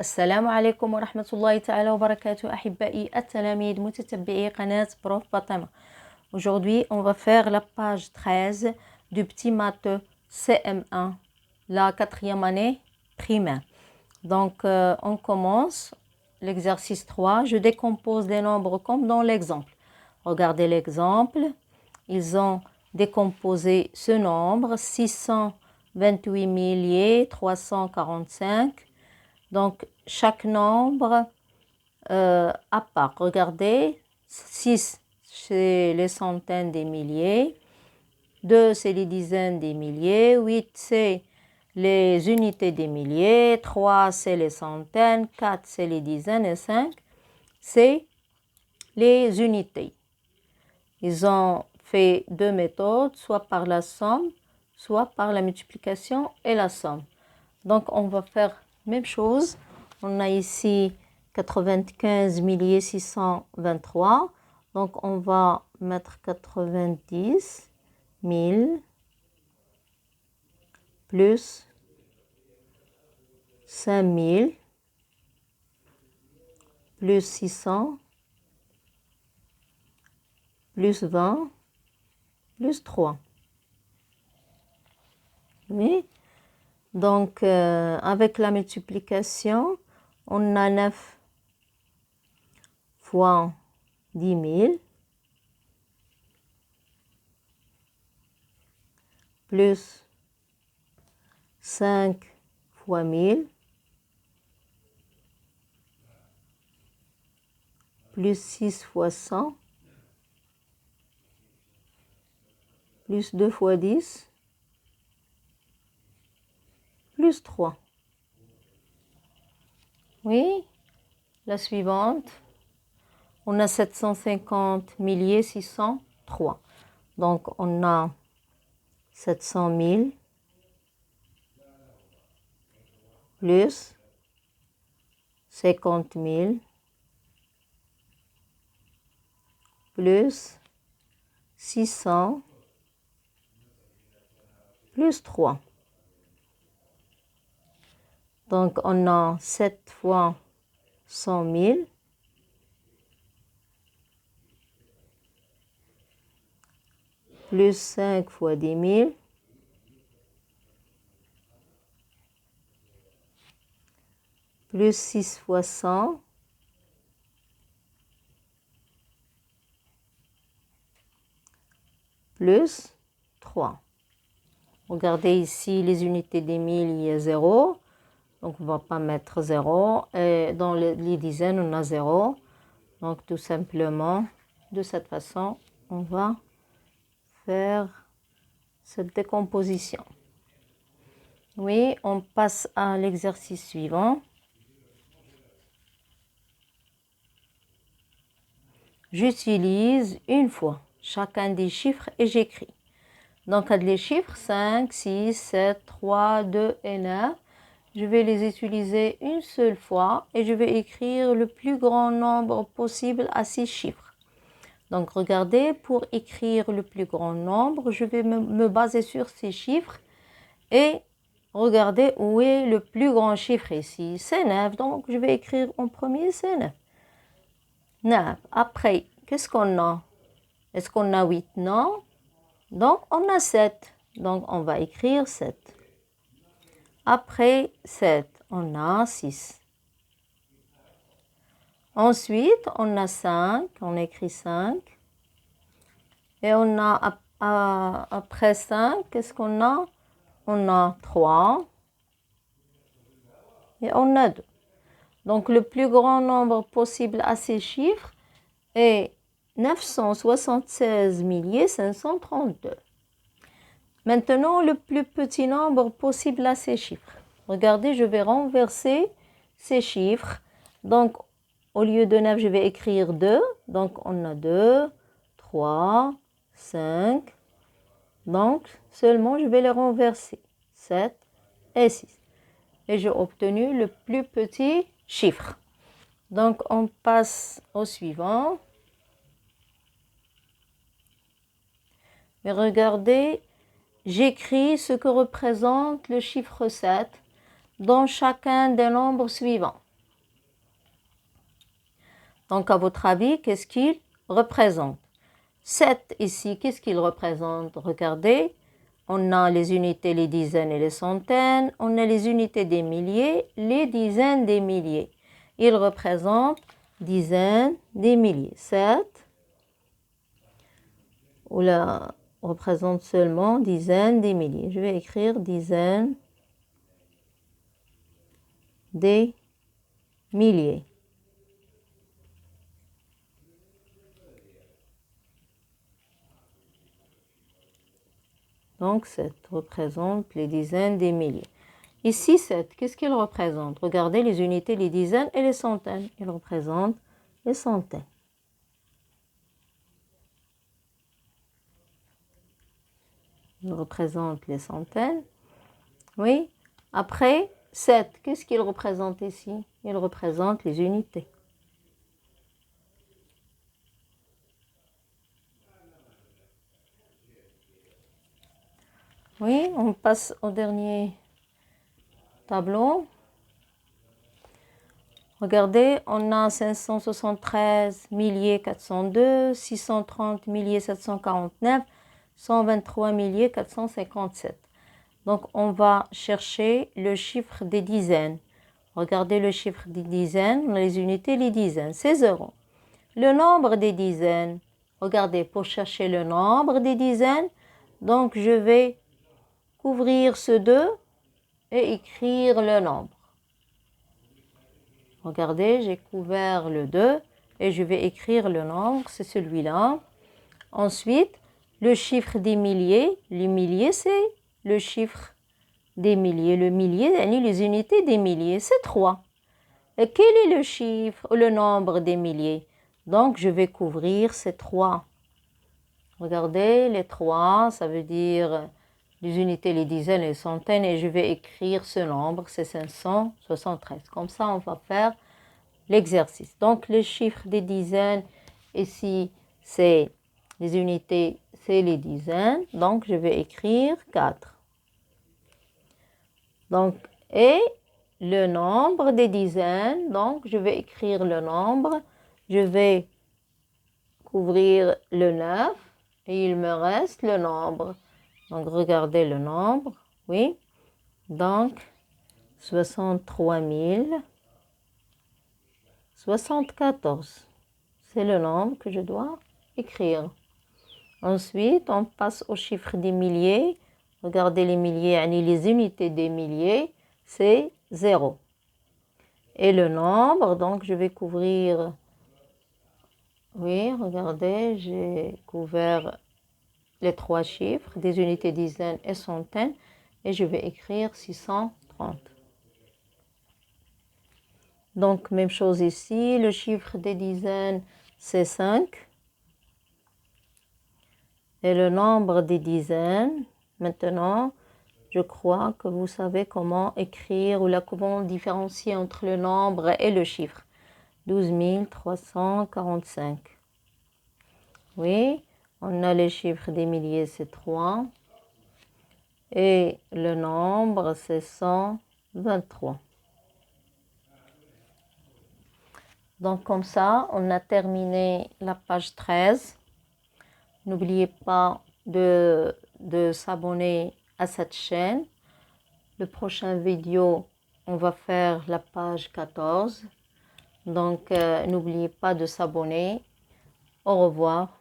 السلام عليكم ورحمة الله تعالى وبركاته أحبائي التلاميذ متتبعي قناة بروف فاطمة. Aujourd'hui, on va faire la page 13 du petit maths CM1, la 4e année primaire. Donc, on commence l'exercice 3. Je décompose les nombres comme dans l'exemple. Regardez l'exemple. Ils ont décomposé ce nombre, 628 345. Donc, chaque nombre à part. Regardez, 6, c'est les centaines des milliers. 2, c'est les dizaines des milliers. 8, c'est les unités des milliers. 3, c'est les centaines. 4, c'est les dizaines. Et 5, c'est les unités. Ils ont fait deux méthodes, soit par la somme, soit par la multiplication et la somme. Donc, on va faire même chose. On a ici 95 623. Donc, on va mettre 90 000 plus 5 000 plus 600 plus 20 plus 3. Oui. Donc, avec la multiplication, on a 9 fois 10 000 plus 5 fois 1000 plus 6 fois 100 plus 2 fois 10 plus 3. Oui, la suivante. On a 750 603. Donc, on a 700 000 plus 50 000 plus 600 plus 3. Donc, on a 7 fois 100 000 plus 5 fois 10 000 plus 6 fois 100 plus 3. Regardez ici les unités des mille, il y a 0. Donc, on ne va pas mettre 0. Et dans les dizaines, on a 0. Donc, tout simplement, de cette façon, on va faire cette décomposition. Oui, on passe à l'exercice suivant. J'utilise une fois chacun des chiffres et j'écris. Donc, les chiffres 5, 6, 7, 3, 2 et 9. Je vais les utiliser une seule fois et je vais écrire le plus grand nombre possible à ces chiffres. Donc, regardez, pour écrire le plus grand nombre, je vais me baser sur ces chiffres et regardez où est le plus grand chiffre ici. C'est 9, donc je vais écrire en premier, c'est 9. 9. Après, qu'est-ce qu'on a? Est-ce qu'on a 8? Non. Donc, on a 7. Donc, on va écrire 7. Après 7, on a 6. Ensuite, on a 5. On écrit 5. Et on a, après 5, qu'est-ce qu'on a? On a 3. Et on a 2. Donc, le plus grand nombre possible à ces chiffres est 976 532. Maintenant, le plus petit nombre possible à ces chiffres. Regardez, je vais renverser ces chiffres. Donc, au lieu de 9, je vais écrire 2. Donc, on a 2, 3, 5. Donc, seulement, je vais les renverser. 7 et 6. Et j'ai obtenu le plus petit chiffre. Donc, on passe au suivant. Mais regardez, j'écris ce que représente le chiffre 7 dans chacun des nombres suivants. Donc, à votre avis, qu'est-ce qu'il représente? 7 ici, qu'est-ce qu'il représente? Regardez, on a les unités, les dizaines et les centaines. On a les unités des milliers, les dizaines des milliers. Il représente dizaines des milliers. 7, ou là, représente seulement dizaines des milliers. Je vais écrire dizaines des milliers. Donc 7 représente les dizaines des milliers. Ici 7, qu'est-ce qu'il représente? Regardez les unités, les dizaines et les centaines. Il représente les centaines. Il représente les centaines. Oui. Après 7, qu'est-ce qu'il représente ici? Il représente les unités. Oui, on passe au dernier tableau. Regardez, on a 573 milliers 402, 630 milliers 749, 123 milliers 457. Donc, on va chercher le chiffre des dizaines. Regardez le chiffre des dizaines, on a les unités, les dizaines, c'est 0. Le nombre des dizaines, regardez, pour chercher le nombre des dizaines, donc je vais couvrir ce 2 et écrire le nombre. Regardez, j'ai couvert le 2 et je vais écrire le nombre, c'est celui-là. Ensuite, le chiffre des milliers, les milliers, c'est le chiffre des milliers. Le millier, les unités des milliers, c'est 3. Et quel est le chiffre, le nombre des milliers? Donc, je vais couvrir ces 3. Regardez, les 3, ça veut dire les unités, les dizaines, les centaines, et je vais écrire ce nombre, c'est 573. Comme ça, on va faire l'exercice. Donc, les chiffres des dizaines, ici, c'est les unités, c'est les dizaines. Donc, je vais écrire 4. Donc, et le nombre des dizaines, donc je vais écrire le nombre. Je vais couvrir le 9 et il me reste le nombre. Donc, regardez le nombre, oui. Donc, 63 074. C'est le nombre que je dois écrire. Ensuite, on passe au chiffre des milliers. Regardez les milliers, les unités des milliers, c'est 0. Et le nombre, donc je vais couvrir, oui, regardez, j'ai couvert les 3 chiffres, des unités, dizaines et centaines, et je vais écrire 630. Donc, même chose ici, le chiffre des dizaines, c'est 5. Et le nombre des dizaines, maintenant, je crois que vous savez comment écrire ou comment différencier entre le nombre et le chiffre. 12 345. Oui, on a les chiffres des milliers, c'est 3. Et le nombre, c'est 123. Donc, comme ça, on a terminé la page 13. N'oubliez pas de s'abonner à cette chaîne. Le prochain vidéo, on va faire la page 14. Donc, n'oubliez pas de s'abonner. Au revoir.